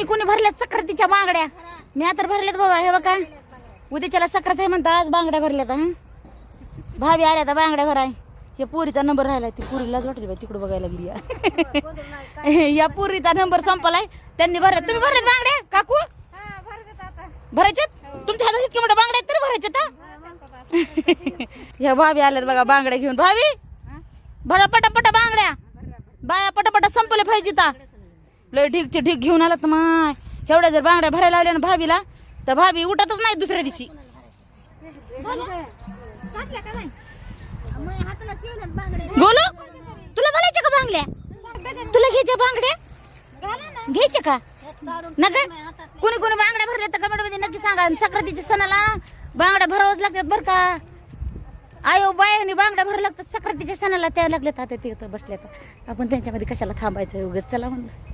कुणी कुणी भरल्यात सक्रातीच्या बांगड्या. मी तर भरल्यात बाबा. हे बघा उद्याच्याला सक्रात आहे म्हणता, आज बांगड्या भरल्यात. हा भाभी आल्या तर बांगड्या भराय. या पुरीचा नंबर राहिलाय. ती पुरीलाच वाटली बाई तिकडे बघायला गेली. या पुरीचा नंबर संपलाय. त्यांनी भरल्यात. तुम्ही भरल्यात बांगड्या काकू? भरायच्यात? तुमच्या हातात इतके मोठ्या बांगड्या तरी भरायच्यात. ह्या भाभी आल्यात बघा बांगड्या घेऊन. भाभी भरा पटापटा बांगड्या. बाया पटापटा संपले पाहिजे. लय ढीगचे ढीग घेऊन आला तर माय. एवढ्या जर बांगड्या भरायला लावल्या ना भाभीला तर भाभी उठतच नाही दुसऱ्या दिवशी. बोलो तुला बोलायच्या का बांगड्या? तुला घ्यायच्या बांगड्या? घ्यायच्या का? नका कुणी कुणी बांगड्या भरल्या तर कमेंट मध्ये नक्की सांगा. सक्रातीच्या सणाला बांगड्या भरावंच लागतात बरं का. आयो बायाने बांगड्या भरावं लागतात सक्रातीच्या सणाला. त्या लागल्यात आता तिथं बसल्यात. आपण त्यांच्यामध्ये कशाला थांबायचं उगाच. चला म्हणलं.